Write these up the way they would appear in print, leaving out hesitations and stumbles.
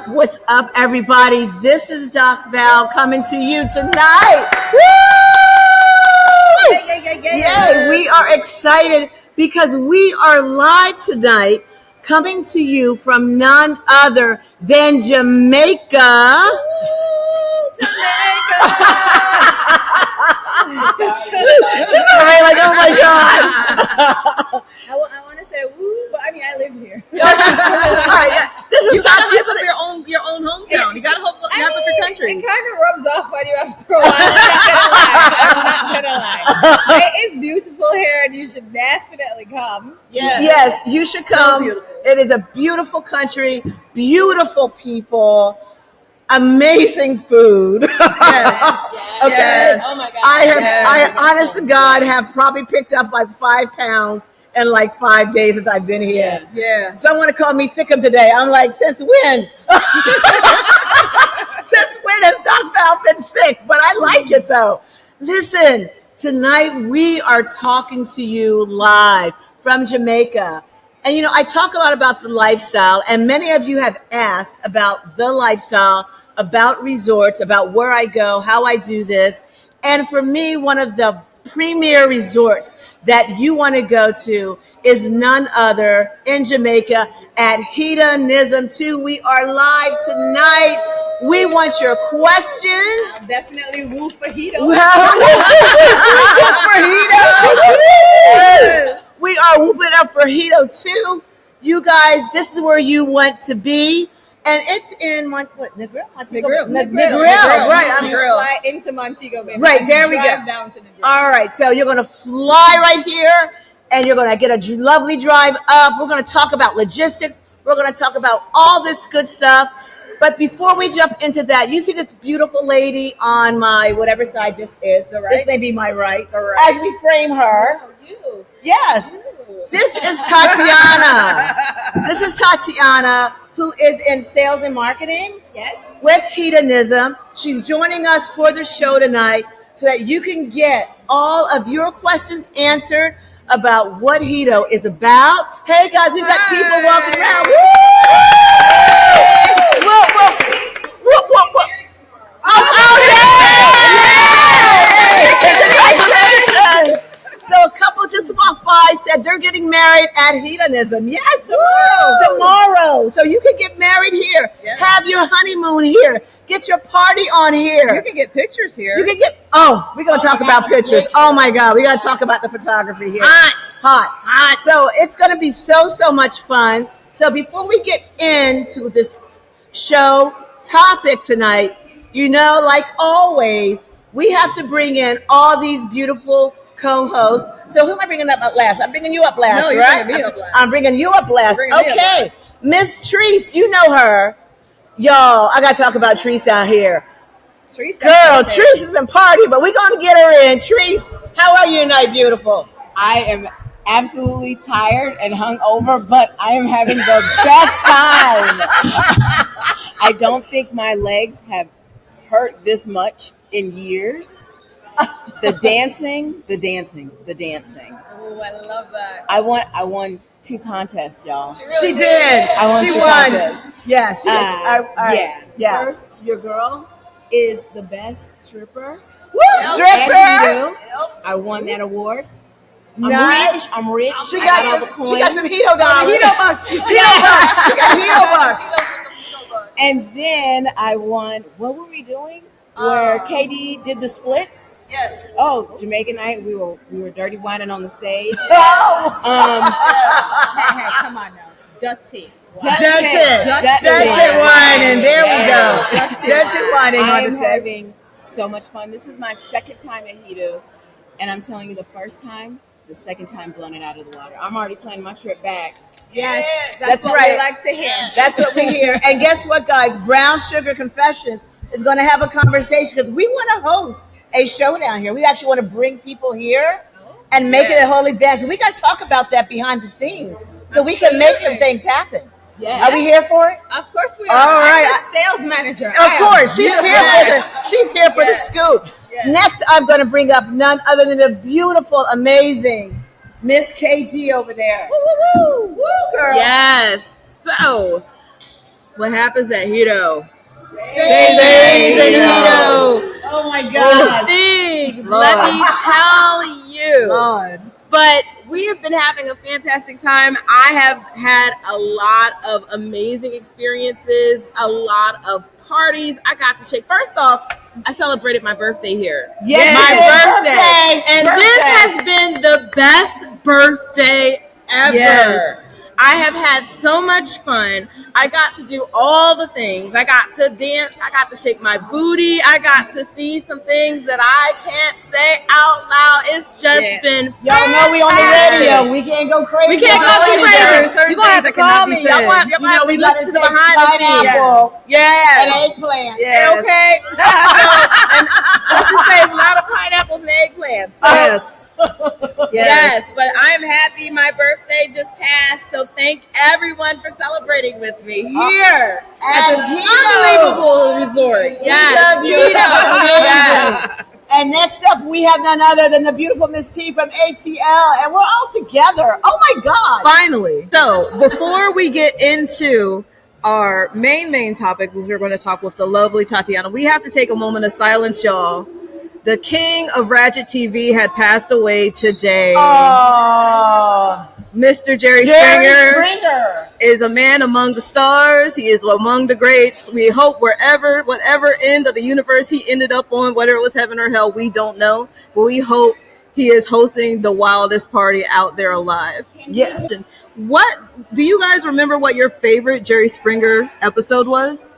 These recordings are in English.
What's up, everybody? This is Doc Val coming to you tonight. Woo! Yay! We are excited because we are live tonight, coming to you from none other than Jamaica. Jamaica! She's already like, oh my God. I want to say woo, but I mean, I live here. All right, yeah. This is you gotta hype up your own hometown. You gotta hype up your country. It kind of rubs off on you after a while. I'm not gonna lie. It is beautiful here, and you should definitely come. Yes, you should come. So it is a beautiful country, beautiful people, amazing food. Yes. Okay. Yes. Oh my God. I honest to God, have probably picked up like 5 pounds in like 5 days since I've been here. Yeah. Someone to call me thickum today. I'm like, since when? Since when has Doc Val been thick? But I like it though. Listen, tonight we are talking to you live from Jamaica. And you know, I talk a lot about the lifestyle, and many of you have asked about the lifestyle, about resorts, about where I go, how I do this. And for me, one of the premier resorts that you want to go to is none other in Jamaica at Hedonism 2. We are live tonight. We want your questions. Definitely woo for Hedo. Woo for Hedo. We are whooping up for Hedo too. You guys, this is where you want to be. And it's in Negril? Negril. Right, I'm Negril. Fly into Montego Bay. Right, there we go. Down to Negril. All right, so you're going to fly right here, and you're going to get a lovely drive up. We're going to talk about logistics. We're going to talk about all this good stuff. But before we jump into that, you see this beautiful lady on my whatever side this is. The right? This may be my right. The right. As we frame her. Oh, you. Yes. This is Tatiana. This is Tatiana, who is in sales and marketing. Yes. With Hedonism. She's joining us for the show tonight so that you can get all of your questions answered about what Hedo is about. Hey guys, we've got people walking around. Woo! Congratulations! So a couple just walked by, said they're getting married at Hedonism. Yes, tomorrow. So you can get married here. Yes. Have your honeymoon here. Get your party on here. You can get pictures here. You can get, we're going to talk about pictures. Oh my God, we got to talk about the photography here. Hot. So it's going to be so much fun. So before we get into this show topic tonight, you know, like always, we have to bring in all these beautiful co-host. So who am I bringing up last? I'm bringing you up last, no, you're right? Bringing me up last. I'm bringing you up last. Okay. Miss Treese, you know her. Y'all, I got to talk about Treese out here. Treese has been partying, but we're going to get her in. Treese, how are you tonight, beautiful? I am absolutely tired and hungover, but I am having the best time. I don't think my legs have hurt this much in years. The dancing. Oh, I love that. I won 2 contests, y'all. She did. I won 2 contests. Yes. Yeah. First, your girl is the best stripper. Woo! Stripper. I won that award. Nice. I'm rich. She got some Hedo dollars. She got Hedo bucks. And then I won. What were we doing? Where Katie did the splits? Yes. Oh, Jamaican night. We were dirty whining on the stage. Oh. Hey, come on now. Dirty whining. There we go. Dirty whining on the I'm stage. having so much fun. This is my second time at Hedo, and I'm telling you, the second time blown it out of the water. I'm already planning my trip back. Yes, that's what right. we like to hear. That's what we hear. And guess what, guys? Brown Sugar Confessions is going to have a conversation because we want to host a show down here. We actually want to bring people here and make it a whole event. So we got to talk about that behind the scenes so we can make some things happen. Yes. Are we here for it? Of course we are. All right. I'm the sales manager. Of course. She's here for the scoop. Yes. Next, I'm going to bring up none other than the beautiful, amazing Miss KD over there. Woo, woo, woo. Woo, girl. Yes. So What happens at Hedo? Stays at Hedo. Oh my God. Things, Lord. let me tell you. Lord. But we have been having a fantastic time. I have had a lot of amazing experiences, a lot of parties. I got to shake. First off, I celebrated my birthday here. Yes, my it is. birthday. And this Birthday. has been the best birthday ever. Yes. I have had so much fun. I got to do all the things. I got to dance. I got to shake my booty. I got to see some things that I can't say out loud. It's just been Y'all know we on the radio. We can't go crazy. We can't go too There are crazy. certain You're going to have things to that cannot call be me. said. Y'all You know, have we to gotta listen to say behind the pineapple scenes. Yes. and eggplant. Yes. Okay. And let's just say it's not a pineapples and eggplants. So, Yes. yes, but I'm happy my birthday just passed. So thank everyone for celebrating with me here at this Hedo. unbelievable resort. Yes. love you. Hedo. Yes. Yes. And next up, we have none other than the beautiful Miss T from ATL, and we're all together. Oh my God! Finally. So before we get into our main topic, which we're going to talk with the lovely Tatiana, we have to take a moment of silence, y'all. The king of Ratchet TV had passed away today. Oh, Mr. Jerry Springer is a man among the stars. He is among the greats. We hope whatever end of the universe he ended up on, whether it was heaven or hell, we don't know. But we hope he is hosting the wildest party out there alive. yeah. What do you guys remember what your favorite Jerry Springer episode was?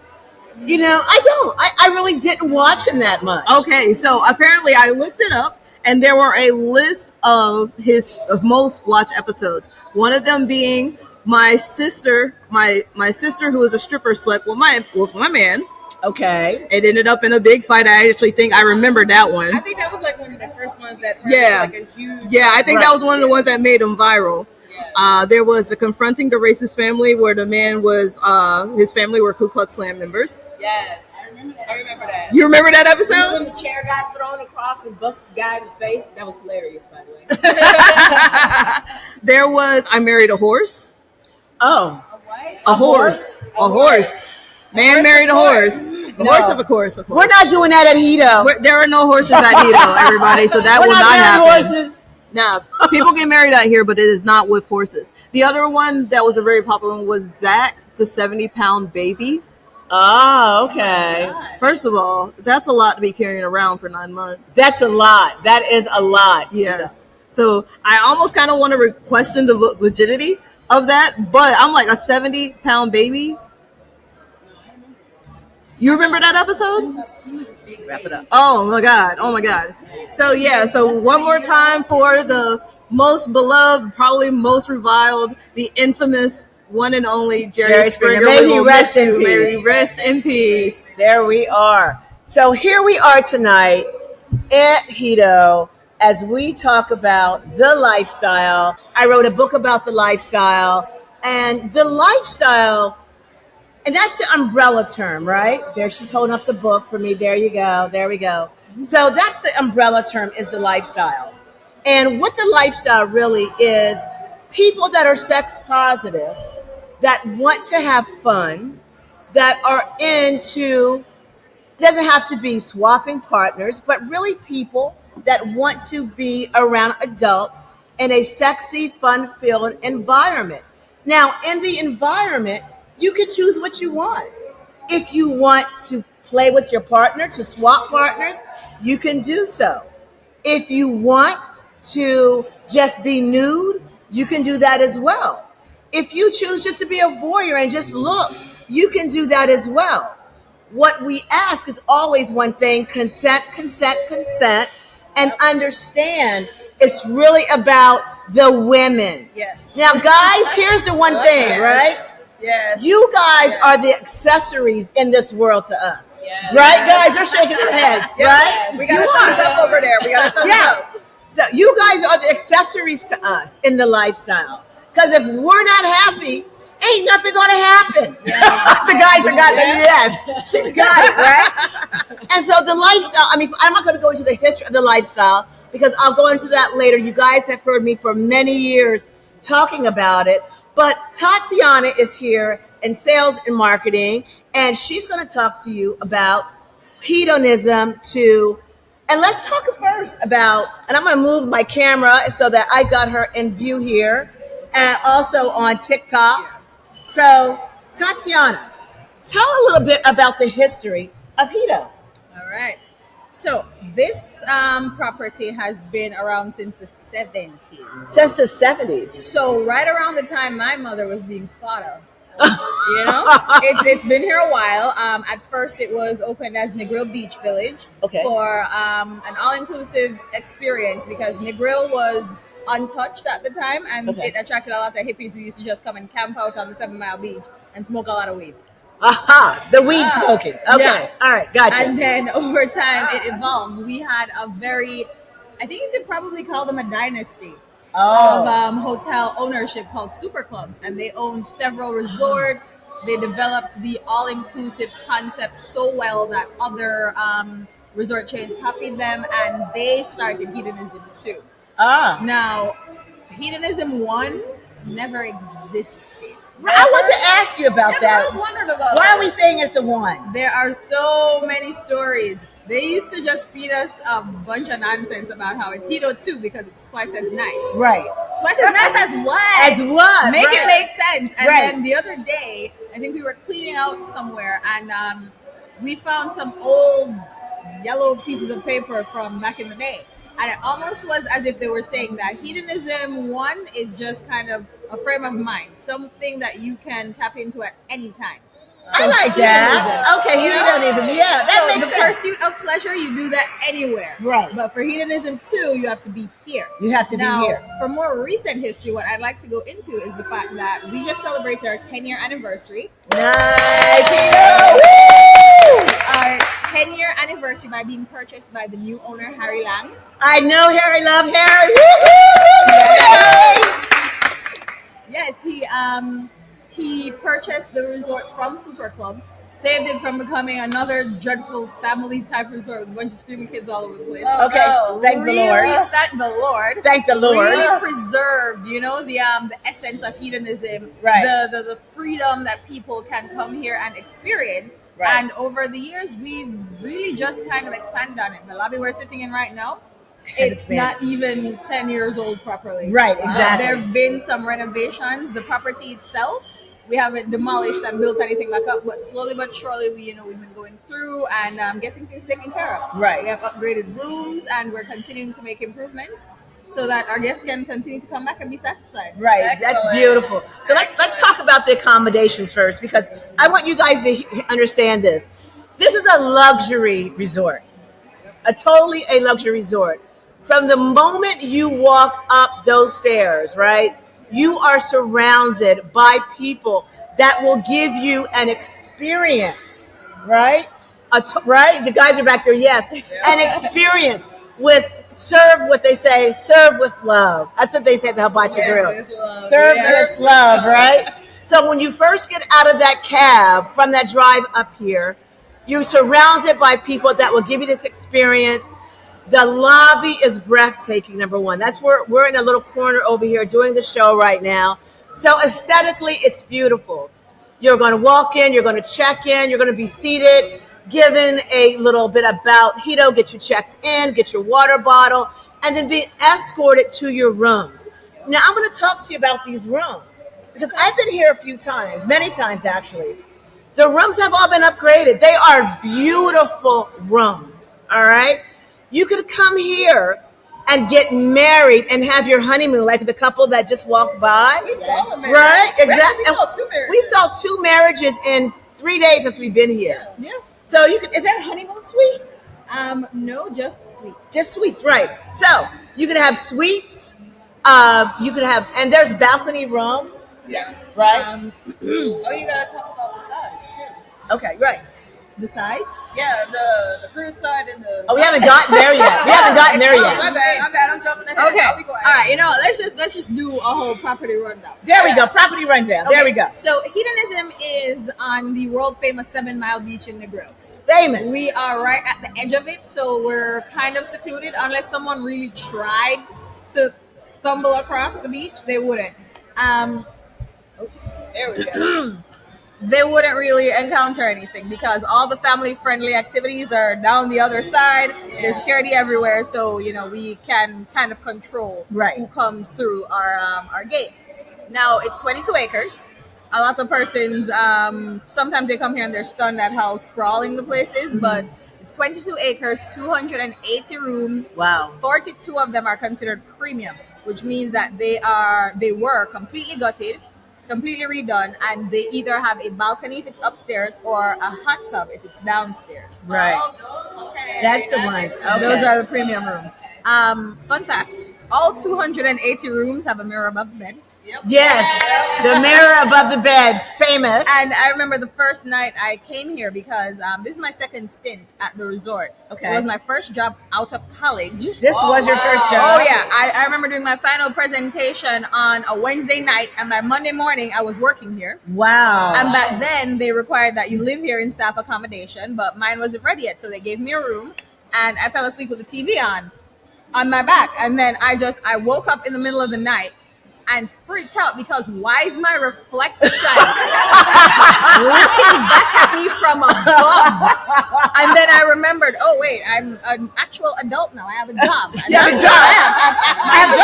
You know, I don't. I really didn't watch him that much. Okay, so apparently I looked it up, and there were a list of his most watched episodes. One of them being my sister, my sister who was a stripper slept with my man. Okay. It ended up in a big fight. I actually think I remember that one. I think that was like one of the first ones that turned Yeah. into like a huge. Yeah, I think that was one of the ones that made him viral. There was a confronting the racist family where the man was his family were Ku Klux Klan members. Yes. I remember that. You remember that When episode? the chair got thrown across and busted the guy in the face, that was hilarious, by the way. There was I Married a Horse. Oh, A horse. A horse. Man married a horse. A horse of course. we're not doing that at Hedo. There are no horses at Hedo, everybody, so that We're will not doing happen. horses. No, people get married out here, but it is not with horses. The other one that was a very popular one was Zach, the 70-pound baby. Oh, okay. First of all, that's a lot to be carrying around for 9 months. That's a lot. That is a lot. Yes. So I almost kind of want to question the legitimacy of that, but I'm like, a 70-pound baby? You remember that episode? Wrap it up. Oh my God. Oh my God. So yeah, so one more time for the most beloved, probably most reviled, the infamous one and only Jerry Springer. May We he will rest miss in you. peace. May he rest in peace. There we are. So here we are tonight at Hedo as we talk about the lifestyle. I wrote a book about the lifestyle, and the lifestyle, and that's the umbrella term, right? There, she's holding up the book for me. There you go. There we go. So that's the umbrella term, is the lifestyle. And what the lifestyle really is, people that are sex positive, that want to have fun, that are into, doesn't have to be swapping partners, but really people that want to be around adults in a sexy, fun-filled environment. Now, in the environment, you can choose what you want. If you want to play with your partner, to swap partners, you can do so. If you want to just be nude, you can do that as well. If you choose just to be a voyeur and just look, you can do that as well. What we ask is always one thing: consent, consent, consent, and understand it's really about the women. Yes. Now, guys, here's the one thing, right? Yes. You guys are the accessories in this world to us. Yes. Right, guys? They're shaking their heads, right? We got a thumbs up over there. We got a thumbs up. So you guys are the accessories to us in the lifestyle. Because if we're not happy, ain't nothing gonna happen. The guys are got yes. She's got it, right? And so the lifestyle, I mean, I'm not gonna go into the history of the lifestyle because I'll go into that later. You guys have heard me for many years talking about it. But Tatiana is here in sales and marketing, and she's going to talk to you about hedonism too. And let's talk first about, and I'm going to move my camera so that I got her in view here, and also on TikTok. So, Tatiana, tell a little bit about the history of Hedo. All right. So this property has been around since the 70s. Since the 70s. So right around the time my mother was being thought of. It's been here a while. At first, it was opened as Negril Beach Village for an all-inclusive experience because Negril was untouched at the time, and it attracted a lot of hippies who used to just come and camp out on the 7 Mile Beach and smoke a lot of weed. Aha, the weed smoking. Okay, yeah. All right, gotcha. And then over time, it evolved. We had a very, I think you could probably call them a dynasty of hotel ownership called super clubs, and they owned several resorts. They developed the all-inclusive concept so well that other resort chains copied them, and they started hedonism too. Now hedonism 1 never existed. I want to ask you about that. I was wondering about why are we saying it's a 1? There are so many stories. They used to just feed us a bunch of nonsense about how it's Hedo 2 because it's twice as nice. Right. Twice as nice as what? As what? Make it make sense. And then the other day, I think we were cleaning out somewhere, and we found some old yellow pieces of paper from back in the day. And it almost was as if they were saying that hedonism 1 is just kind of a frame of mind, something that you can tap into at any time. I like that. Okay, hedonism. Yeah, that makes sense. The pursuit of pleasure, you do that anywhere. Right. But for hedonism 2, you have to be here. You have to be here. For more recent history, what I'd like to go into is the fact that we just celebrated our 10-year anniversary. Nice. Our 10-year anniversary by being purchased by the new owner, Harry Lang. I know Harry, love Harry. Yes, he purchased the resort from Super Clubs, saved it from becoming another dreadful family type resort with a bunch of screaming kids all over the place. Thank the Lord. Thank the Lord. Thank the Lord. Really preserved, the essence of hedonism, right? The freedom that people can come here and experience. Right. And over the years, we've really just kind of expanded on it. The lobby we're sitting in right now, it's not even 10 years old properly. Right, exactly. There have been some renovations. The property itself, we haven't demolished and built anything back up, but slowly but surely, we've been going through and getting things taken care of. Right. We have upgraded rooms, and we're continuing to make improvements so that our guests can continue to come back and be satisfied. Right. Excellent. That's beautiful. So let's talk about the accommodations first, because I want you guys to understand this. This is a luxury resort, totally a luxury resort. From the moment you walk up those stairs, right, you are surrounded by people that will give you an experience, right? Right? The guys are back there, yes. An experience serve with love. That's what they say at the Hibachi Grill. Serve with love, right? So when you first get out of that cab from that drive up here, you're surrounded by people that will give you this experience. The lobby is breathtaking, number one. That's where we're in a little corner over here doing the show right now. So aesthetically, it's beautiful. You're going to walk in, you're going to check in, you're going to be seated, given a little bit about Hedo, get you checked in, get your water bottle, and then be escorted to your rooms. Now, I'm going to talk to you about these rooms because I've been here a few times, many times actually. The rooms have all been upgraded. They are beautiful rooms, all right? You could come here and get married and have your honeymoon, like the couple that just walked by. We saw a marriage. Right? Exactly. We saw 2 marriages. We saw 2 marriages in 3 days since we've been here. Yeah. So is there a honeymoon suite? No, just suites. Just suites, right. So you can have suites. You could have, and there's balcony rooms. Yes. Right? You got to talk about the sides, too. Okay, right. The side? Yeah, the cruise side and the... Oh, we haven't gotten there yet. My bad. I'm jumping ahead. Okay. All right, let's just do a whole property rundown. There we go. Property rundown. Okay. There we go. So hedonism is on the world famous 7 Mile Beach in Negril. It's famous. We are right at the edge of it, so we're kind of secluded. Unless someone really tried to stumble across the beach, they wouldn't. There we go. they wouldn't really encounter anything because all the family friendly activities are down the other side. There's security everywhere, so we can kind of control who comes through our gate. Now it's 22 acres. A lot of persons sometimes they come here and they're stunned at how sprawling the place is, but it's 22 acres, 280 rooms. Wow. 42 of them are considered premium, which means that they were completely gutted, completely redone, and they either have a balcony if it's upstairs or a hot tub if it's downstairs. Right. That's the ones. Okay. Those are the premium rooms. Fun fact, all 280 rooms have a mirror above the bed. Yes, the mirror above the bed, it's famous. And I remember the first night I came here because this is my second stint at the resort. Okay. It was my first job out of college. This was your first job? Oh, yeah. I remember doing my final presentation on a Wednesday night, and by Monday morning, I was working here. Wow. And back then, they required that you live here in staff accommodation, but mine wasn't ready yet, so they gave me a room, and I fell asleep with the TV on my back. And then I woke up in the middle of the night and freaked out because why is my reflector looking back at me from above? And then I remembered, oh wait, I'm an actual adult now. I have a job. You have a job. I have a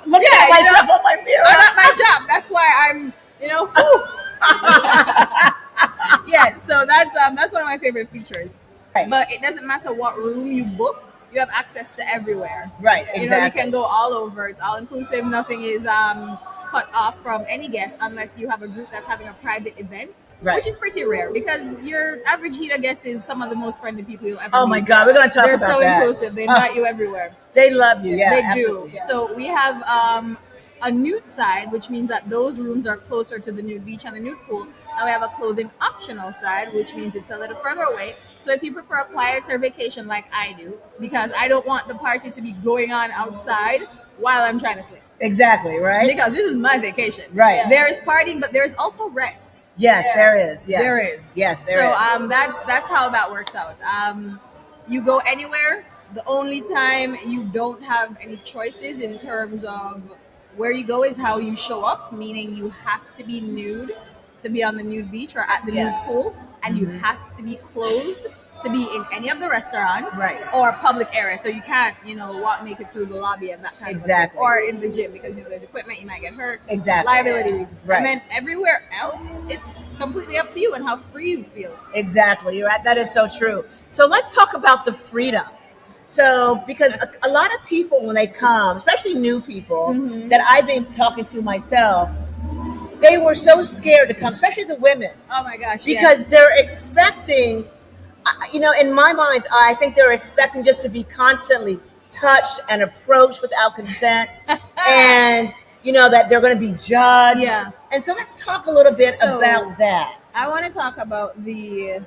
job. Looking at myself on my mirror. I'm at my job. That's why I'm, yeah. So that's one of my favorite features. Right. But it doesn't matter what room you book. You have access to everywhere. Right, exactly. You can go all over. It's all inclusive. Nothing is cut off from any guest unless you have a group that's having a private event, which is pretty rare because your average Hedo guest is some of the most friendly people you'll ever meet. Oh my God, we're going to talk about that. They're so inclusive. They invite you everywhere. They love you. Yeah, they absolutely. do. Yeah. So we have a nude side, which means that those rooms are closer to the nude beach and the nude pool. And we have a clothing optional side, which means it's a little further away. So if you prefer a quieter vacation like I do, because I don't want the party to be going on outside while I'm trying to sleep. Exactly, right? Because this is my vacation. Right. Yes. There is partying, but there's also rest. Yes, there is. Yes. There is. Yes, there is. So that's how that works out. You go anywhere. The only time you don't have any choices in terms of where you go is how you show up, meaning you have to be nude to be on the nude beach or at the nude pool, and you have to be clothed to be in any of the restaurants or public areas. So you can't, make it through the lobby and that kind of thing. Or in the gym because there's equipment, you might get hurt. Exactly. Liability reasons. Right. And then everywhere else, it's completely up to you and how free you feel. Exactly. You're right. That is so true. So let's talk about the freedom. So, because a lot of people when they come, especially new people that I've been talking to myself, they were so scared to come, especially the women. Oh my gosh. Because they're expecting, in my mind, I think they're expecting just to be constantly touched and approached without consent. And, that they're going to be judged. Yeah. And so let's talk a little bit about that. I want to talk about the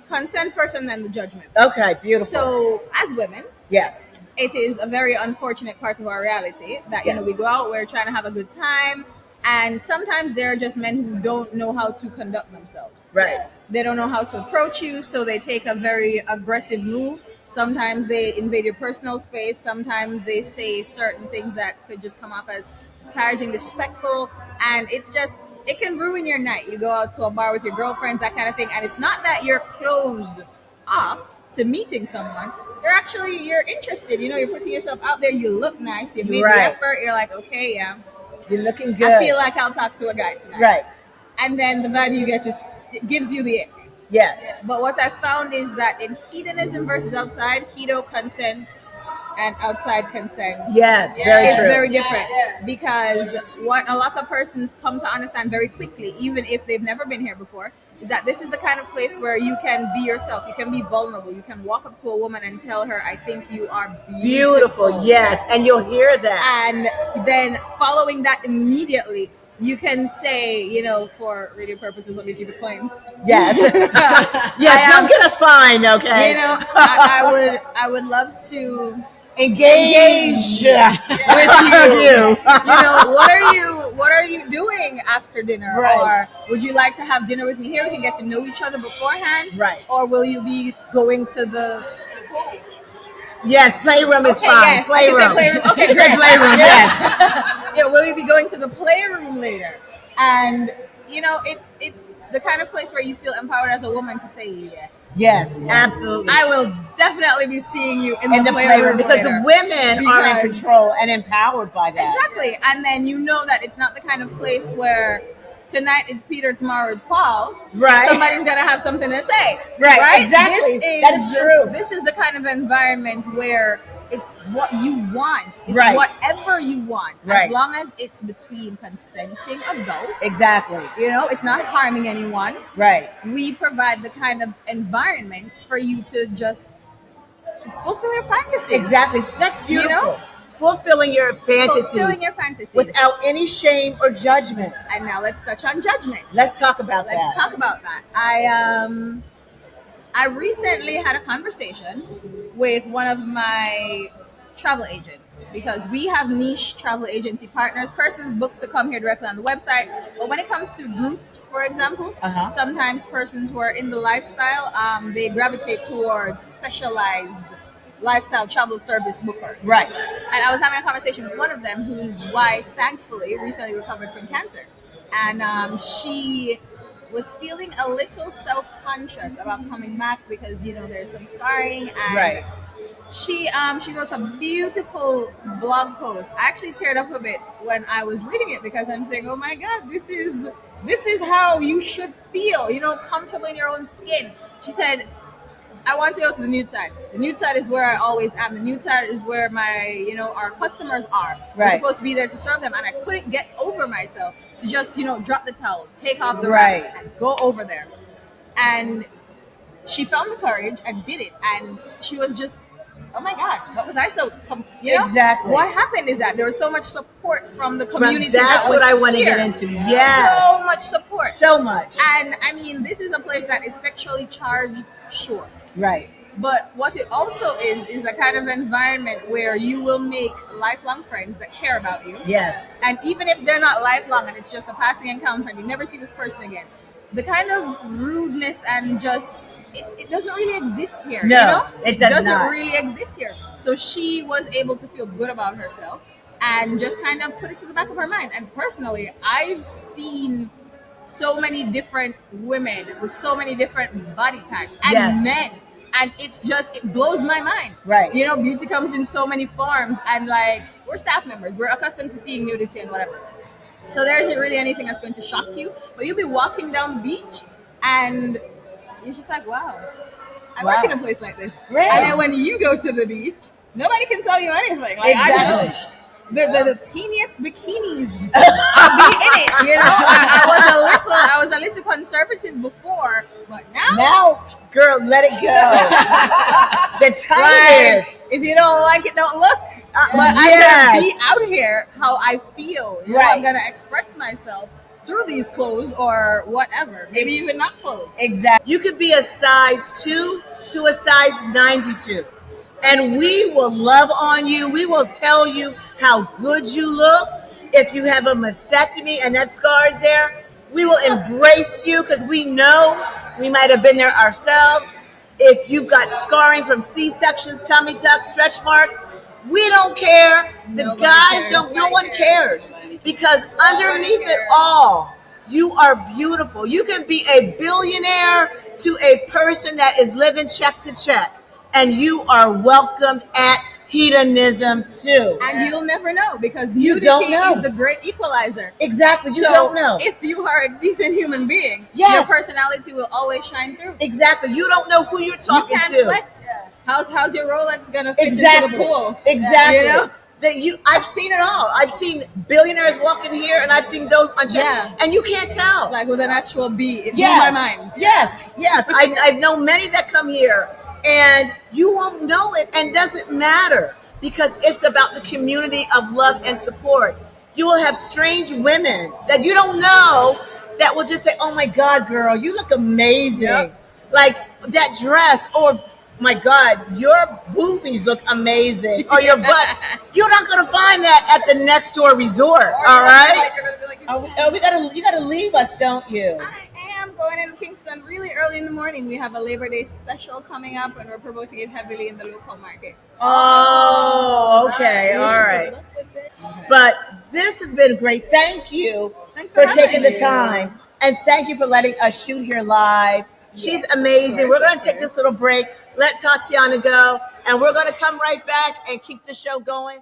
consent first and then the judgment. Okay, beautiful. So as women, yes, it is a very unfortunate part of our reality that, we go out, we're trying to have a good time. And sometimes there are just men who don't know how to conduct themselves. Right. They don't know how to approach you, so they take a very aggressive move. Sometimes they invade your personal space. Sometimes they say certain things that could just come off as disparaging, disrespectful. And it can ruin your night. You go out to a bar with your girlfriends, that kind of thing. And it's not that you're closed off to meeting someone. You're interested. You're putting yourself out there. You look nice. You made the effort. You're like, okay, yeah. You're looking good. I feel like I'll talk to a guy tonight. Right. And then the vibe you get it gives you the ick. Yes. But what I found is that in hedonism versus outside, hedo consent and outside consent. Yes, very true. It's very different. Because what a lot of persons come to understand very quickly, even if they've never been here before, is that this is the kind of place where you can be yourself. You can be vulnerable. You can walk up to a woman and tell her, I think you are beautiful. Yes, and you'll hear that. And then following that immediately, you can say, for radio purposes, let me keep it clean. Yes. Yes, don't get us fined, okay? I would love to engage with you. What are you doing after dinner? Right. Or would you like to have dinner with me here? We can get to know each other beforehand. Right. Or will you be going to the Yes, playroom is fine. Yes, Playroom. Okay, great. Playroom, yes. Will you be going to the playroom later? And it's the kind of place where you feel empowered as a woman to say yes. Yes, absolutely. I will definitely be seeing you in the playroom because later. Women are in control and empowered by that. Exactly. And then you know that it's not the kind of place where tonight it's Peter, tomorrow it's Paul. Right. Somebody's gonna have something to say. Right. Exactly. That is true. This is the kind of environment where it's what you want. It's whatever you want. Right. As long as it's between consenting adults. Exactly. It's not harming anyone. Right. We provide the kind of environment for you to just fulfill your fantasies. Exactly. That's beautiful. Fulfilling your fantasies. Without any shame or judgment. And now let's touch on judgment. Let's talk about that. Let's talk about that. I recently had a conversation with one of my travel agents because we have niche travel agency partners, persons booked to come here directly on the website. But when it comes to groups, for example, sometimes persons who are in the lifestyle, they gravitate towards specialized lifestyle travel service bookers. Right. And I was having a conversation with one of them whose wife, thankfully, recently recovered from cancer. And she was feeling a little self-conscious about coming back because, there's some scarring. And she wrote a beautiful blog post. I actually teared up a bit when I was reading it because I'm saying, oh my God, this is how you should feel, comfortable in your own skin. She said, I want to go to the nude side. The nude side is where I always am. The nude side is where my, our customers are. We're supposed to be there to serve them. And I couldn't get over myself to just, drop the towel, take off the wrap, and go over there. And she found the courage and did it. And she was just, oh my God, what was I Exactly. What happened is that there was so much support from the community. That's what I want to get into. Yes. So much support. So much. And I mean, this is a place that is sexually charged, sure. Right. But what it also is a kind of environment where you will make lifelong friends that care about you. Yes. And even if they're not lifelong and it's just a passing encounter and you never see this person again, the kind of rudeness and just it doesn't really exist here. No, it doesn't really exist here. So she was able to feel good about herself and just kind of put it to the back of her mind. And personally, I've seen so many different women with so many different body types and men, and it blows my mind. Right. Beauty comes in so many forms, and we're staff members, we're accustomed to seeing nudity and whatever. So there isn't really anything that's going to shock you. But you'll be walking down the beach, and you're just like, wow, I work in a place like this. Right. And then when you go to the beach, nobody can tell you anything. Exactly. The teeniest bikinis I'll be in it, I was a little conservative before, but now girl, let it go. The tiniest. If you don't like it, don't look. But I'm gonna be out here how I feel. I'm gonna express myself through these clothes or whatever, maybe even not clothes. Exactly. You could be a size 2 to a size 92. And we will love on you. We will tell you how good you look. If you have a mastectomy and that scar is there, we will embrace you because we know we might have been there ourselves. If you've got scarring from C-sections, tummy tucks, stretch marks, we don't care. The guys don't. No one cares. Because underneath it all, you are beautiful. You can be a billionaire to a person that is living check to check. And you are welcomed at hedonism too. And you'll never know because nudity is the great equalizer. Exactly. You don't know. If you are a decent human being, your personality will always shine through. Exactly. You don't know who you're talking to. Flex. How's your Rolex gonna fit into the pool? Exactly. I've seen it all. I've seen billionaires walking here, and I've seen those unchecked, and you can't tell. Like with an actual B, it blew my mind. Yes. I've known many that come here. And you won't know it, and doesn't matter because it's about the community of love and support. You will have strange women that you don't know that will just say, oh my God, girl, you look amazing. Yep. Like that dress, or my God, your boobies look amazing, or your butt. You're not going to find that at the next door resort, all right? You got to leave us, don't you? I am going into Kingston really early in the morning. We have a Labor Day special coming up, and we're promoting it heavily in the local market. Oh, okay, all right. But this has been great. Thanks for taking the time. And thank you for letting us shoot here live. She's amazing. We're going to take this little break, let Tatiana go, and we're going to come right back and keep the show going.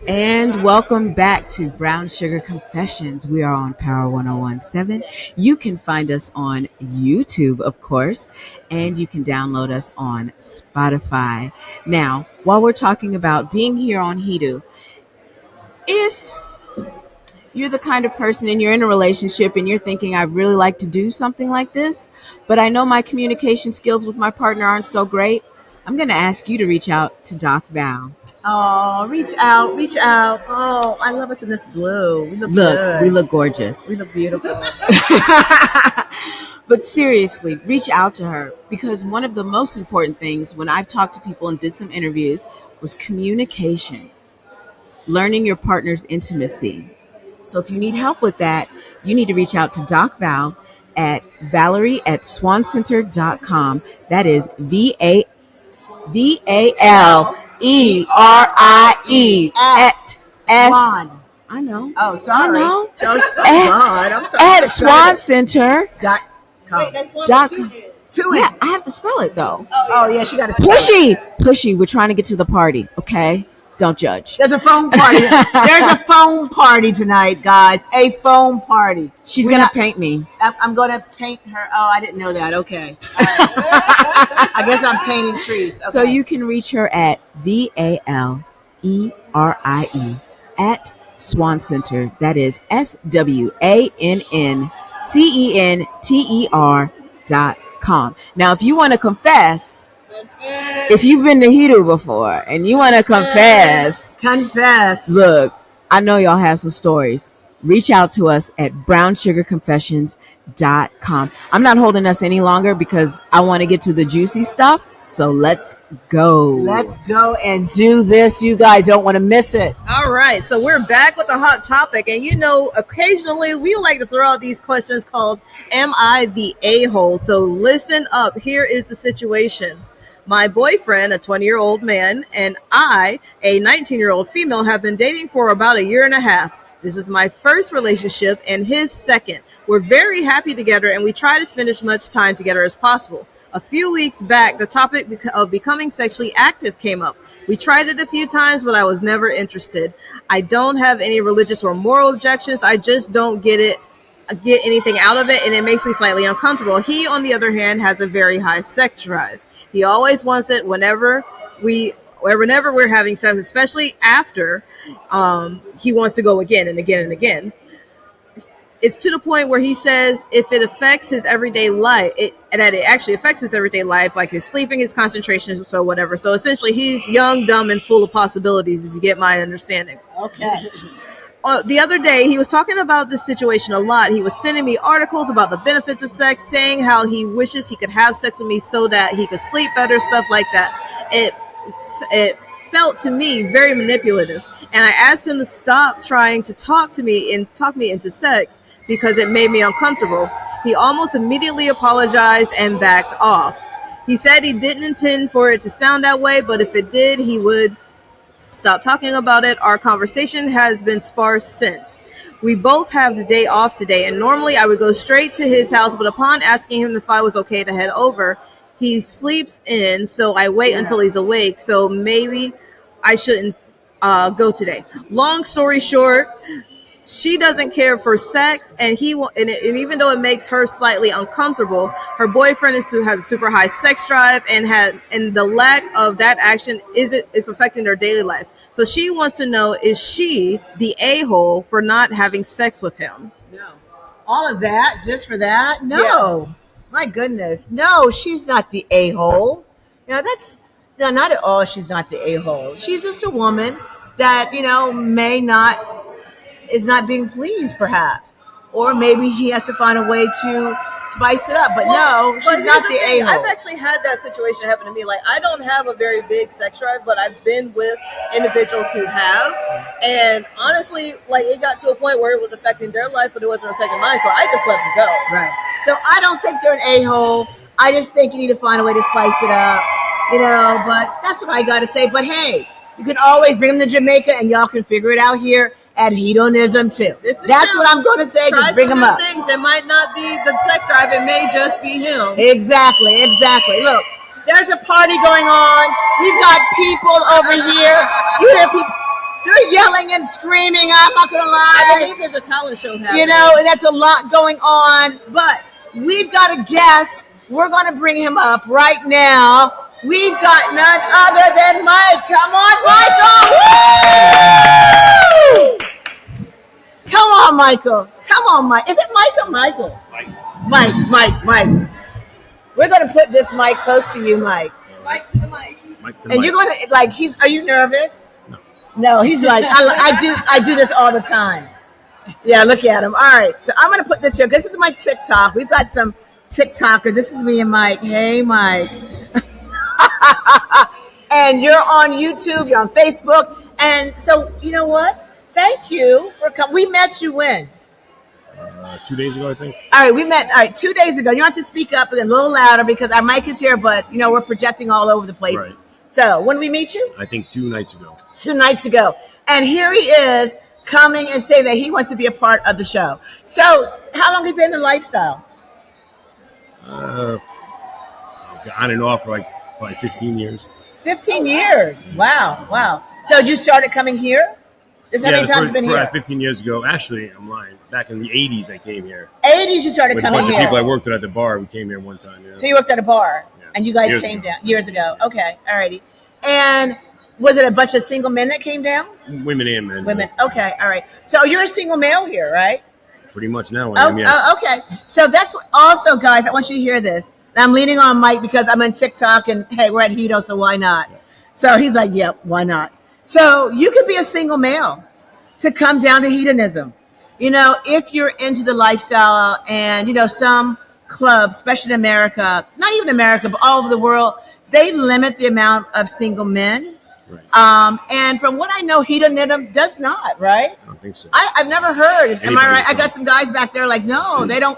And welcome back to Brown Sugar Confessions. We are on Power 1017. You can find us on YouTube, of course, and you can download us on Spotify. Now, while we're talking about being here on Hedo, if you're the kind of person and you're in a relationship and you're thinking, I'd really like to do something like this, but I know my communication skills with my partner aren't so great, I'm going to ask you to reach out to Doc Val. Oh, reach out, reach out. Oh, I love us in this blue. We look good. We look gorgeous. We look beautiful. But seriously, reach out to her, because one of the most important things when I've talked to people and did some interviews was communication, learning your partner's intimacy. So if you need help with that, you need to reach out to Doc Val at Valerie@swancenter.com. That is VALERIE at Swan. I know. Oh, sorry. I know. God, I'm sorry. At swancenter.com. Wait, that's one with two N's. Yeah, I have to spell it though. Oh, yeah, she got to spell it. Pushy. We're trying to get to the party, okay? Don't judge. There's a phone party. There's a phone party tonight, guys. A phone party. She's going to paint me. I'm going to paint her. Oh, I didn't know that. Okay. I guess I'm painting trees. Okay. So you can reach her at VALERIE at Swan Center. That is SWANNCENTER.com. Now, if you want to confess, if you've been to Hedo before and you want to confess, look, I know y'all have some stories. Reach out to us at brownsugarconfessions.com. I'm not holding us any longer because I want to get to the juicy stuff. So let's go. Let's go and do this. You guys don't want to miss it. All right. So we're back with a hot topic. And occasionally we like to throw out these questions called, Am I the a-hole? So listen up. Here is the situation. My boyfriend, a 20-year-old man, and I, a 19-year-old female, have been dating for about a year and a half. This is my first relationship and his second. We're very happy together and we try to spend as much time together as possible. A few weeks back, the topic of becoming sexually active came up. We tried it a few times, but I was never interested. I don't have any religious or moral objections. I just don't get anything out of it, and it makes me slightly uncomfortable. He, on the other hand, has a very high sex drive. He always wants it whenever we're having sex, especially after he wants to go again and again and again. It's to the point where he says if it affects his everyday life, that it actually affects his everyday life, like his sleeping, his concentration, so whatever. So essentially, he's young, dumb, and full of possibilities, if you get my understanding. Okay. The other day, he was talking about this situation a lot. He was sending me articles about the benefits of sex, saying how he wishes he could have sex with me so that he could sleep better, stuff like that. It felt to me very manipulative. And I asked him to stop trying to talk me into sex because it made me uncomfortable. He almost immediately apologized and backed off. He said he didn't intend for it to sound that way, but if it did, he would stop talking about it. Our conversation has been sparse since. We both have the day off today, and normally I would go straight to his house, but upon asking him if I was okay to head over, he sleeps in, so I wait until he's awake, so maybe I shouldn't go today. Long story short, she doesn't care for sex, and even though it makes her slightly uncomfortable, her boyfriend has a super high sex drive, and the lack of that action it's affecting their daily life. So she wants to know, is she the a-hole for not having sex with him? No. All of that just for that? No. Yeah. My goodness. No, she's not the a-hole. Not at all. She's not the a-hole. She's just a woman that, may not, is not being pleased perhaps. Or maybe he has to find a way to spice it up. But no, she's not the a-hole. I've actually had that situation happen to me. Like, I don't have a very big sex drive, but I've been with individuals who have. And honestly, like, it got to a point where it was affecting their life, but it wasn't affecting mine. So I just let them go. Right. So I don't think they're an a-hole. I just think you need to find a way to spice it up, but that's what I got to say. But hey, you can always bring them to Jamaica and y'all can figure it out here at Hedonism too. That's true. What I'm going to say. Try just bring them up. Things. It might not be the sex drive. It may just be him. Exactly. Look, there's a party going on. We've got people over here. You hear people. They're yelling and screaming. I'm not going to lie. I believe there's a talent show happening. And that's a lot going on. But we've got a guest. We're going to bring him up right now. We've got none other than Mike. Come on, Michael. Woo! Come on, Michael. Come on, Mike. Is it Mike or Michael? Mike. We're going to put this mic close to you, Mike. Mike to the mic. And you're going to, are you nervous? No, he's like, I do this all the time. Yeah, look at him. All right. So I'm going to put this here. This is my TikTok. We've got some TikTokers. This is me and Mike. Hey, Mike. And you're on YouTube, you're on Facebook. And so, you know what? Thank you for coming. We met you when? 2 days ago, I think. All right, we met 2 days ago. You have to speak up a little louder because our mic is here, but, we're projecting all over the place. Right. So, when did we meet you? I think 2 nights ago. 2 nights ago. And here he is coming and saying that he wants to be a part of the show. So, how long have you been in the lifestyle? On and off for probably 15 years. 15 years. Wow. So you started coming here? Is that many times been here? 15 years ago. Actually, I'm lying. Back in the 80s, I came here. 80s you started coming here? With a bunch of people I worked with at the bar. We came here one time. Yeah. So you worked at a bar, and you guys came down years ago. Okay, all righty. And was it a bunch of single men that came down? Women and men. Women. Okay, all right. So you're a single male here, right? Pretty much now. I am, yes. Okay. So that's what, also, guys, I want you to hear this. I'm leaning on Mike because I'm on TikTok and, hey, we're at Hedo, so why not? Yeah. So he's like, yep, why not? So you could be a single male to come down to hedonism. If you're into the lifestyle and, some clubs, especially in America, not even America, but all over the world, they limit the amount of single men. Right. And from what I know, hedonism does not, right? I don't think so. I've never heard. Am I right? I got some guys back there like, no, they don't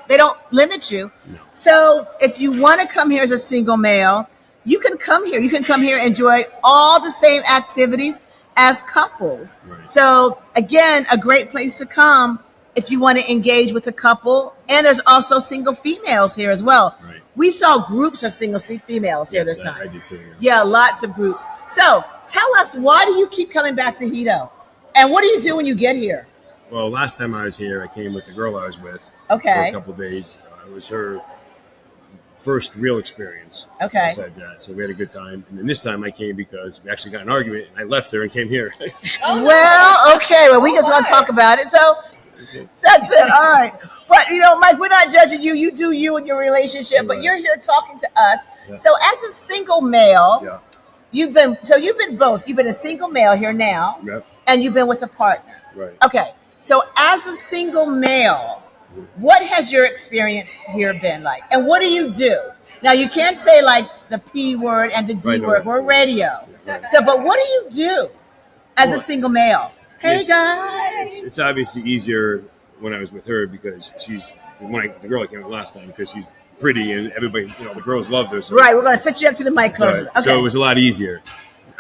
limit you. No. So if you want to come here as a single male, you can come here. You can come here and enjoy all the same activities as couples. Right. So again, a great place to come if you want to engage with a couple. And there's also single females here as well. Right. We saw groups of single females here this time. I did too. Yeah, lots of groups. So tell us, why do you keep coming back to Hedo? And what do you do when you get here? Well, last time I was here, I came with the girl I was with for a couple of days. It was her first real experience. Okay. Besides that, so we had a good time. And then this time I came because we actually got an argument, and I left her and came here. Well, okay. Well, we just want to talk about it. So that's it. All right. But, Mike, we're not judging you. You do you in your relationship, but you're here talking to us. Yeah. So as a single male, you've been both. You've been a single male here now, and you've been with a partner. Right. Okay. So as a single male, what has your experience here been like? And what do you do? Now, you can't say like the P word and the D word. We're radio. Right. So, but what do you do as a single male? Hey, guys. It's obviously easier when I was with her because she's the girl I came with last time because she's pretty and everybody, the girls loved her. So, right. We're going to sit you up to the mic closer. So it was a lot easier.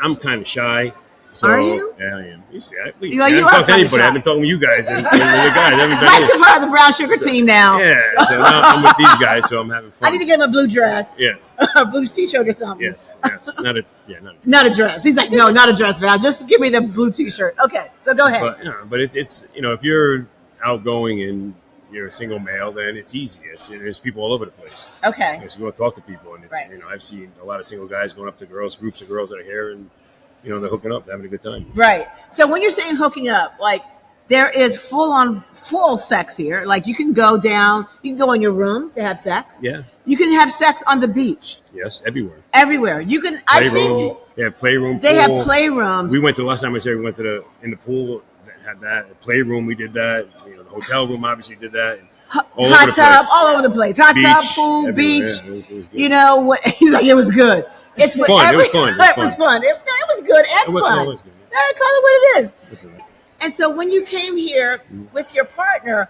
I'm kind of shy. So, are you? Yeah, I am. You see, I haven't talked to anybody. I've been talking to you guys and the guys. Mike's a part of the Brown Sugar team now. Yeah, so now I'm with these guys, so I'm having fun. I need to get him a blue dress. Yes. A blue T-shirt or something. Yes. Not a dress. He's like, no, not a dress, Val. Just give me the blue T-shirt. Okay, so go ahead. But it's if you're outgoing and you're a single male, then it's easy. There's people all over the place. Okay. So you go talk to people, and it's I've seen a lot of single guys going up to groups of girls that are here, and they're hooking up, having a good time. Right. So when you're saying hooking up, like, There is full sex here. Like you can go in your room to have sex. Yeah. You can have sex on the beach. Yes, everywhere. Everywhere. You can. I've seen. They have playroom. They pool. have playrooms. We went to last time I was there. We went in the pool. That had that. The playroom. We did that. The hotel room obviously did that. Hot tub, all over the place. Hot tub, pool, beach. Yeah, it was good. He's like, it was good. It's fun. It was fun. It was fun. It was good and fun. It was good. Yeah, call it what it is. And so when you came here with your partner,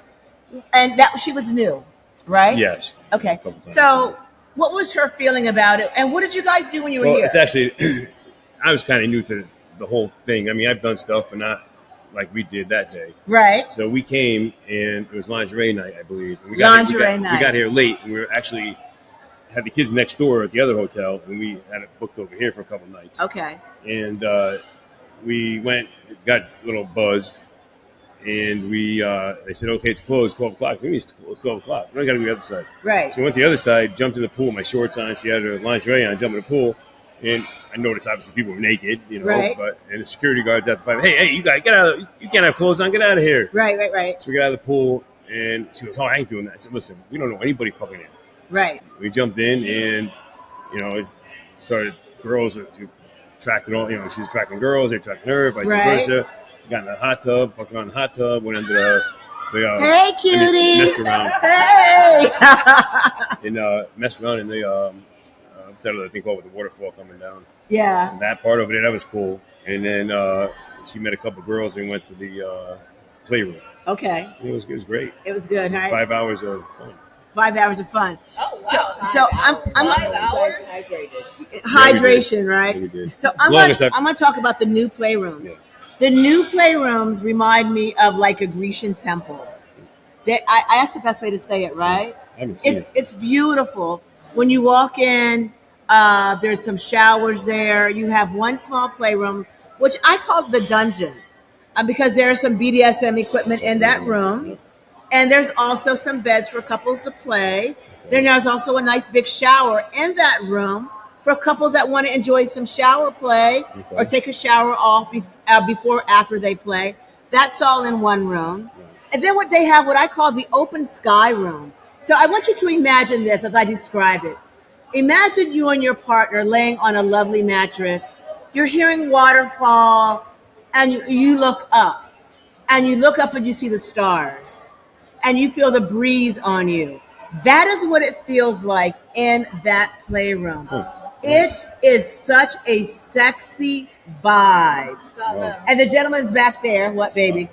and that she was new, right? Yes. Okay. So what was her feeling about it, and what did you guys do when you were here? It's actually, I was kind of new to the whole thing. I mean, I've done stuff, but not like we did that day. Right. So we came, and it was lingerie night, I believe. And we night. We got here late, and we were actually had the kids next door at the other hotel, and we had it booked over here for a couple nights. Okay. And we went, got a little buzzed, and they said, okay, it's closed 12 o'clock. We mean it's closed 12 o'clock. We got to go to the other side. Right. So we went to the other side, jumped in the pool, my shorts on. She had her lingerie on, jumped in the pool. And I noticed, obviously, people were naked, right. And the security guards at the fight, hey, you guys, get out! You can't have clothes on. Get out of here! Right. So we got out of the pool, and she goes, "Oh, I ain't doing that." I said, "Listen, we don't know anybody fucking in." Right. We jumped in, and it started. Girls were attracting all. She was attracting girls. They attracting her. Vice versa. Got in the hot tub. Fucking on the hot tub. Went under the. Hey, cutie. Messed around. Hey. And messed around, and they settled the thing called with the waterfall coming down. Yeah. And that part of it, that was cool. And then she met a couple girls and we went to the playroom. Okay. It was great. It was good, right? 5 hours of fun. 5 hours of fun. Oh, wow. So I'm 5 hours? Hydration, right? Yeah, we did. So I'm going to talk about the new playrooms. Yeah. The new playrooms remind me of like a Grecian temple. That's the best way to say it, right? I haven't seen it. It's beautiful. When you walk in, there's some showers there. You have one small playroom, which I call the dungeon, because there's some BDSM equipment in that room. And there's also some beds for couples to play. Then there's also a nice big shower in that room for couples that want to enjoy some shower play or take a shower off before or after they play. That's all in one room. And then what I call the open sky room. So I want you to imagine this as I describe it. Imagine you and your partner laying on a lovely mattress. You're hearing waterfall, and you look up. And you look up and you see the stars. And you feel the breeze on you. That is what it feels like in that playroom. It is such a sexy vibe. Wow. And the gentleman's back there. What, baby?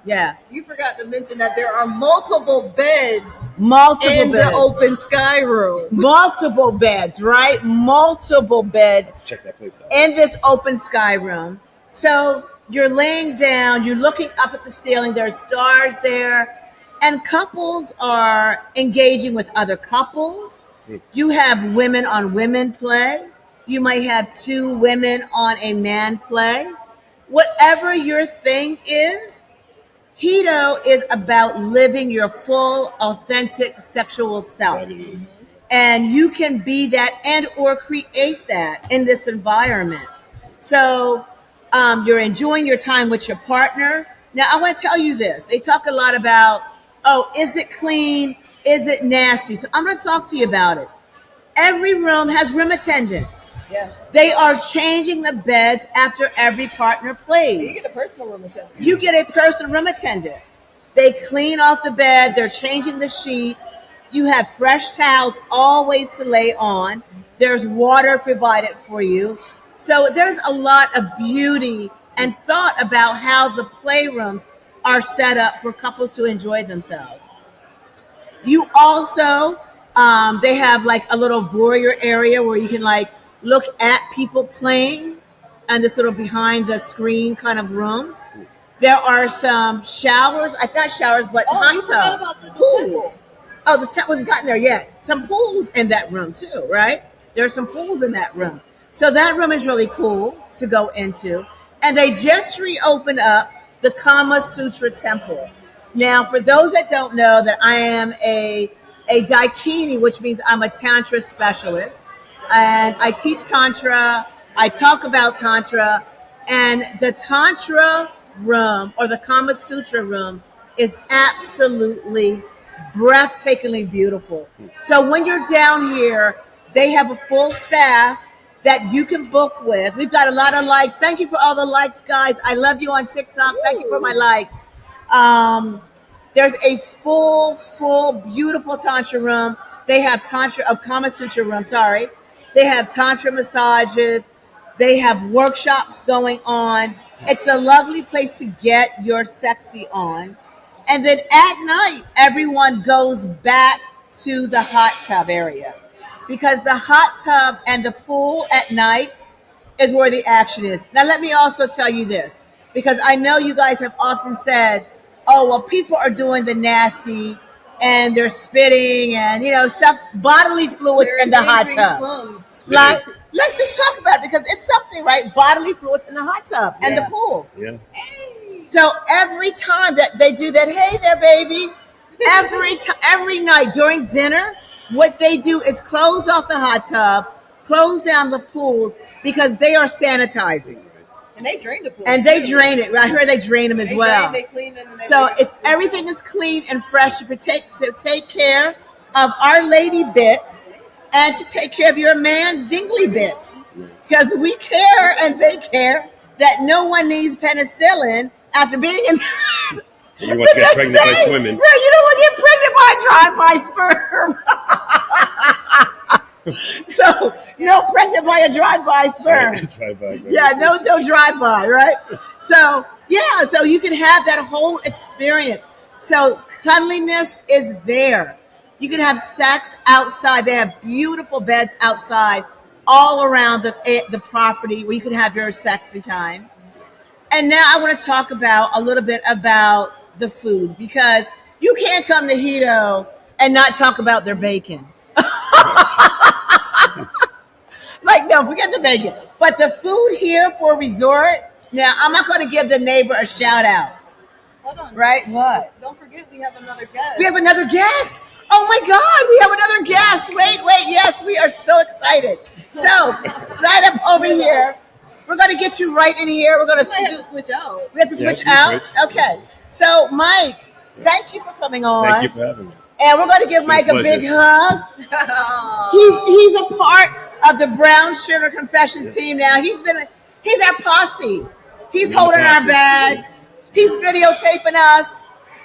Yeah. You forgot to mention that there are multiple beds in beds. the open sky room. Multiple beds, right? Multiple beds. Check that place out. In this open sky room. So you're laying down, you're looking up at the ceiling, there's stars there, and couples are engaging with other couples. You have women on women play. You might have two women on a man play. Whatever your thing is, Hedo is about living your full, authentic sexual self. And you can be that and or create that in this environment. So you're enjoying your time with your partner. Now, I want to tell you this. They talk a lot about, is it clean? Is it nasty? So I'm going to talk to you about it. Every room has room attendants. Yes. They are changing the beds after every partner plays. You get a personal room attendant. You get a personal room attendant. They clean off the bed. They're changing the sheets. You have fresh towels always to lay on. There's water provided for you. So there's a lot of beauty and thought about how the playrooms are set up for couples to enjoy themselves. You also, they have like a little voyeur area where you can like look at people playing and this little behind the screen kind of room. There are some showers. I got showers, but hot you forgot tubs. about the Pools. Oh, the temple. We haven't gotten there yet. Some pools in that room too, right? There are some pools in that room. So that room is really cool to go into. And they just reopened up the Kama Sutra Temple. Now, for those that don't know, that I am a Daikini, which means I'm a Tantra specialist. And I teach Tantra. I talk about Tantra. And the Tantra room or the Kama Sutra room is absolutely breathtakingly beautiful. So when you're down here, they have a full staff that you can book with. We've got a lot of likes. Thank you for all the likes, guys. I love you on TikTok. Thank you for my likes. There's a full, beautiful tantra room. They have tantra, a Kama Sutra room. Sorry, they have tantra massages. They have workshops going on. It's a lovely place to get your sexy on. And then at night, everyone goes back to the hot tub area because the hot tub and the pool at night is where the action is. Now, let me also tell you this, because I know you guys have often said, oh, well, people are doing the nasty and they're spitting and, stuff, bodily fluids in the hot tub. Like, let's just talk about it because it's something, right? Bodily fluids in the hot tub and the pool. Yeah. So every time that they do that, hey there, baby, every night during dinner, what they do is close off the hot tub, close down the pools because they are sanitizing. And they drain the pool. And they drain it. I heard they drain them as well. They clean it. And so it's everything is clean and fresh to take care of our lady bits and to take care of your man's dingly bits. Because we care and they care that no one needs penicillin after being in You want to get pregnant by swimming. Right, you don't want to get pregnant by drive-by sperm. So, no pregnant by a drive-by sperm. Yeah, no drive-by, right? So, yeah, so you can have that whole experience. So, cleanliness is there. You can have sex outside. They have beautiful beds outside all around the property where you can have your sexy time. And now I want to talk about a little bit about the food because you can't come to Hedo and not talk about their bacon. Like, no, forget the bacon. But the food here for resort, now I'm not going to give the neighbor a shout out. Hold on. Right? What? Don't forget we have another guest. We have another guest. Oh my God, we have another guest. Wait, yes, we are so excited. So, slide up over here. We're going to get you right in here. We're going to have to switch out. We have to switch out? Okay. So, Mike, thank you for coming on. Thank you for having me. And we're going to give Mike a big hug. He's a part of the Brown Sugar Confessions team now. He's our posse. He's holding our bags. He's videotaping us,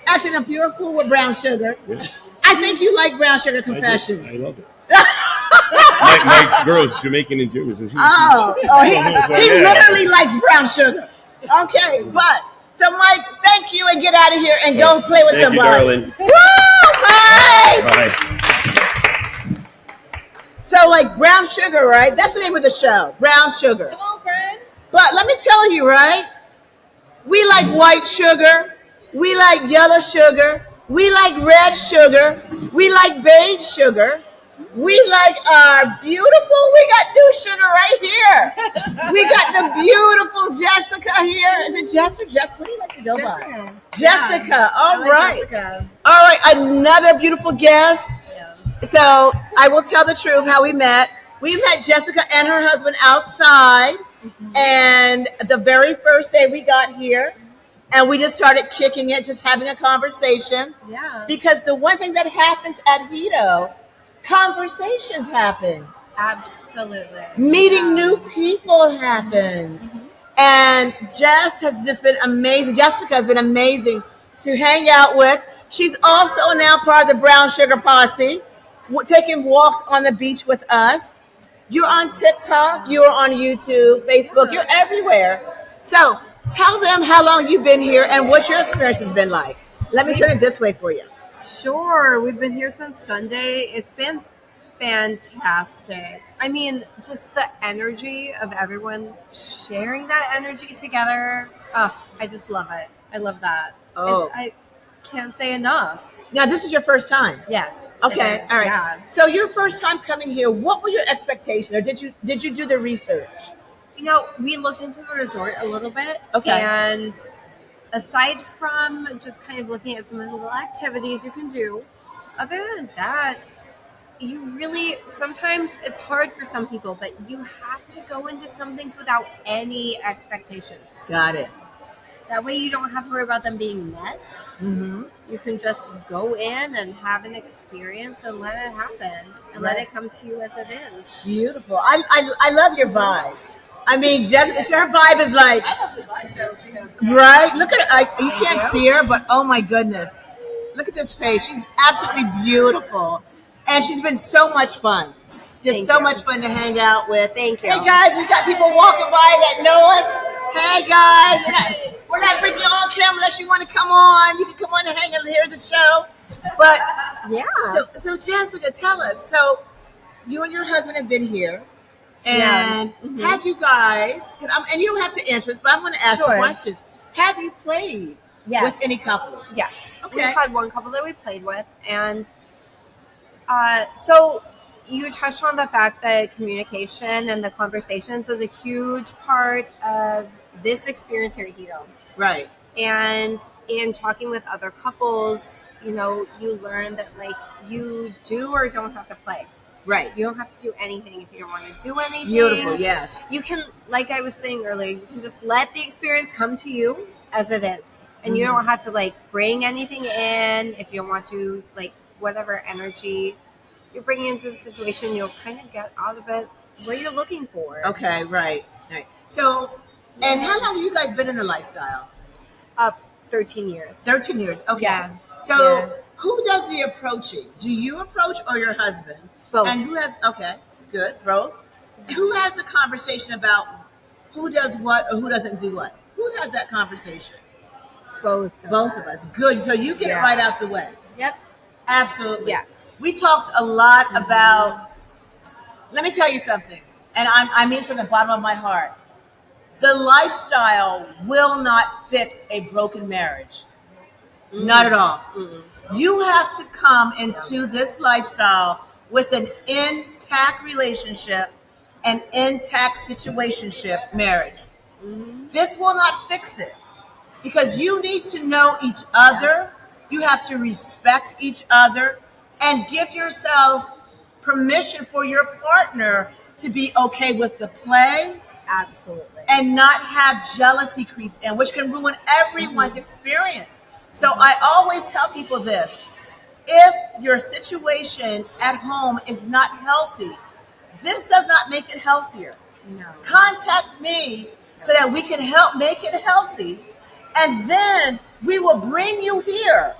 acting a pure fool with Brown Sugar. Yeah. I think you like Brown Sugar Confessions. I love it. my girl's Jamaican and Jewish. He literally likes brown sugar. Okay, but so Mike, thank you and get out of here and go play with somebody. Thank you, darling. Woo, Mike! Bye. So like brown sugar, right? That's the name of the show, Brown Sugar. Come on, friend. But let me tell you, right? We like white sugar. We like yellow sugar. We like red sugar. We like beige sugar. We like our beautiful, we got new sugar right here. We got the beautiful Jessica here. Is it Jess or Jess? What do you like to go by? Jessica. Yeah. All right. Jessica. All right. Another beautiful guest. Yeah. So I will tell the truth how we met. We met Jessica and her husband outside. Mm-hmm. And the very first day we got here, and we just started kicking it, just having a conversation. Yeah. Because the one thing that happens at Hedo, conversations happen. Absolutely. Meeting new people happens. Mm-hmm. And Jess has just been amazing. Jessica has been amazing to hang out with. She's also now part of the Brown Sugar Posse, taking walks on the beach with us. You're on TikTok, you're on YouTube, Facebook, you're everywhere. So tell them how long you've been here and what your experience has been like. Let me turn it this way for you. Sure. We've been here since Sunday. It's been fantastic. I mean, just the energy of everyone sharing that energy together. Oh, I just love it. I love that. Oh. I can't say enough. Now, this is your first time? Yes. Okay. All right. Yeah. So your first time coming here, what were your expectations? Or did you do the research? You know, we looked into the resort a little bit. Okay. And aside from just kind of looking at some of the little activities you can do, other than that, you really, sometimes it's hard for some people, but you have to go into some things without any expectations. Got it. That way you don't have to worry about them being met. Mm-hmm. You can just go in and have an experience and let it happen and let it come to you as it is. Beautiful. I love your vibe. I mean, Jessica, her vibe is like, I love this eyeshadow she has. right? Look at her. You can't see her, but oh my goodness. Look at this face. She's absolutely beautiful. And she's been so much fun. Just so much fun to hang out with. Thank you. Hey guys, we got people walking by that know us. Hey guys, we're not bringing you on camera unless you want to come on. You can come on and hang and hear the show. But yeah. So Jessica, tell us. So you and your husband have been here. And have you guys, and you don't have to answer this, but I'm going to ask the questions. Have you played with any couples? Yes. Okay. We've had one couple that we played with. And so you touched on the fact that communication and the conversations is a huge part of this experience here at Hedo. Right. And in talking with other couples, you learn that like you do or don't have to play. Right. You don't have to do anything if you don't want to do anything. Beautiful, yes. You can, like I was saying earlier, you can just let the experience come to you as it is. And you don't have to like bring anything in. If you don't want to, like whatever energy you're bringing into the situation, you'll kind of get out of it what you're looking for. Okay, right. So, and how long have you guys been in the lifestyle? 13 years. 13 years, okay. Yeah. So, who does the approaching? Do you approach or your husband? Both. And who has, okay, good, both. Who has a conversation about who does what or who doesn't do what? Who has that conversation? Both of us. Good, so you get it right out the way. Yep. Absolutely. Yes. We talked a lot about, let me tell you something, and I mean from the bottom of my heart. The lifestyle will not fix a broken marriage. Not at all. You have to come into this lifestyle with an intact relationship, an intact situationship marriage. This will not fix it because you need to know each other. You have to respect each other and give yourselves permission for your partner to be okay with the play. Absolutely. And not have jealousy creep in, which can ruin everyone's experience. So I always tell people this. If your situation at home is not healthy, this does not make it healthier. No. Contact me so that we can help make it healthy. And then we will bring you here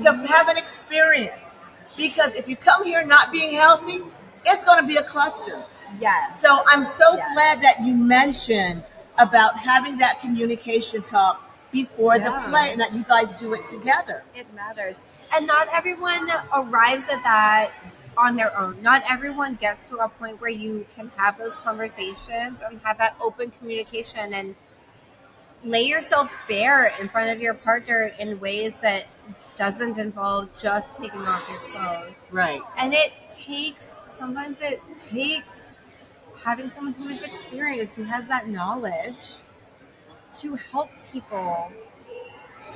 to have an experience. Because if you come here not being healthy, it's going to be a cluster. Yes. So I'm so glad that you mentioned about having that communication talk before the play and that you guys do it together. It matters. And not everyone arrives at that on their own. Not everyone gets to a point where you can have those conversations and have that open communication and lay yourself bare in front of your partner in ways that doesn't involve just taking off your clothes. Right. And sometimes it takes having someone who is experienced, who has that knowledge to help people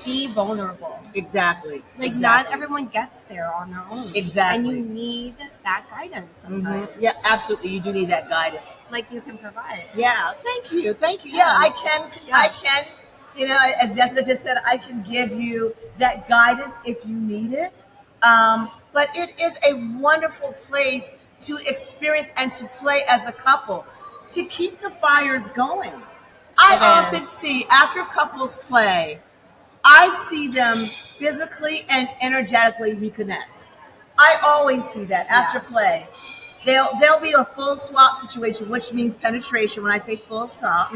be vulnerable. Exactly. Like not everyone gets there on their own. Exactly. And you need that guidance sometimes. Yeah, absolutely. You do need that guidance. Like you can provide. Yeah. Thank you. Yes. Yeah, I can, as Jessica just said, I can give you that guidance if you need it. But it is a wonderful place to experience and to play as a couple, to keep the fires going. I often see after couples play, I see them physically and energetically reconnect. I always see that after play. There'll be a full swap situation, which means penetration when I say full swap.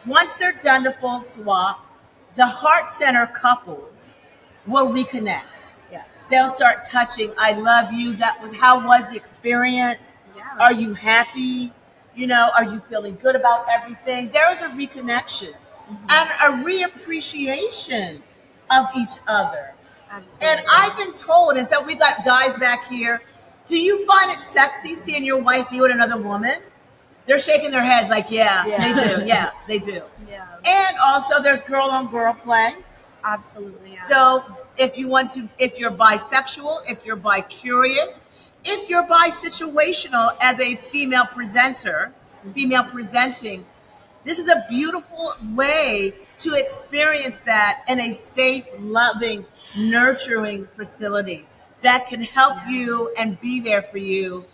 Once they're done the full swap, the heart center couples will reconnect. Yes. They'll start touching. I love you. How was the experience? Yeah. Are you happy? Are you feeling good about everything? There's a reconnection and a reappreciation of each other. Absolutely. And I've been told, and so we've got guys back here, do you find it sexy seeing your wife be with another woman? They're shaking their heads like, yeah. They do. Yeah, they do. Yeah. And also there's girl on girl play. Absolutely. Yeah. So if you're bisexual, if you're bi-curious, if you're bi-situational as a female presenting, this is a beautiful way to experience that in a safe, loving, nurturing facility that can help you and be there for you.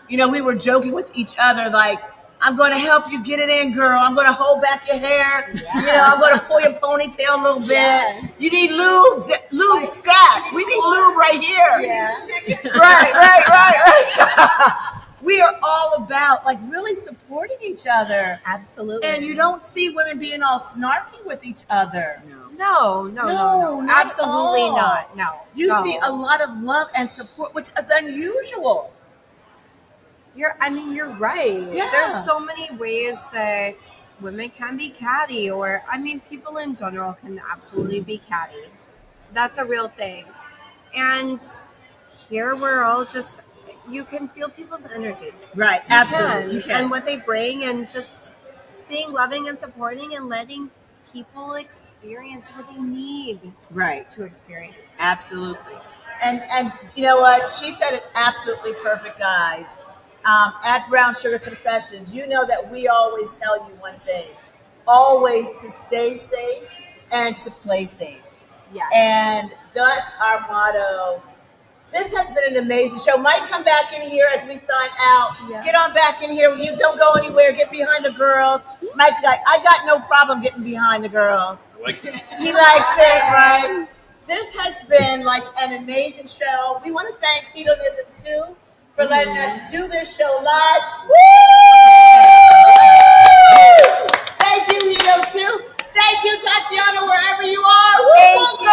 We were joking with each other like, I'm going to help you get it in, girl. I'm going to hold back your hair. I'm going to pull your ponytail a little bit. You need lube, Scott. We need lube right here. Right. We are all about like really supporting each other. Absolutely. And you don't see women being all snarky with each other. No. Absolutely not. No. You see a lot of love and support, which is unusual. You're right. Yeah. There's so many ways that women can be catty, or people in general can absolutely be catty. That's a real thing. And here we're all just, you can feel people's energy. Right, absolutely. You can. And what they bring, and just being loving and supporting and letting people experience what they need to experience. Absolutely. And you know what? She said it absolutely perfect, guys. At Brown Sugar Confessions, you know that we always tell you one thing: always to stay safe and to play safe. Yes. And that's our motto. This has been an amazing show. Mike, come back in here as we sign out. Yes. Get on back in here. You don't go anywhere. Get behind the girls. Mike's like, I got no problem getting behind the girls. He likes it, right? This has been like an amazing show. We want to thank Hedonism too for letting us do this show live. Woo! Thank you, Hedo, too. Thank you, Tatiana, wherever you are. Thank you.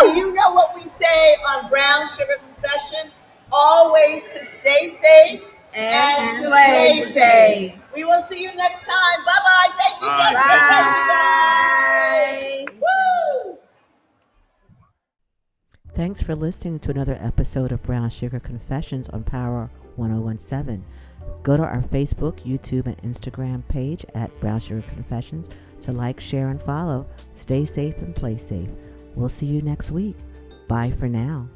And you know what we say on Brown Sugar Confession: always to stay safe and to play safe. We will see you next time. Bye-bye. Thank you, Jessica. Bye. Woo! Thanks for listening to another episode of Brown Sugar Confessions on Power 1017. Go to our Facebook, YouTube, and Instagram page at Brown Sugar Confessions to like, share, and follow. Stay safe and play safe. We'll see you next week. Bye for now.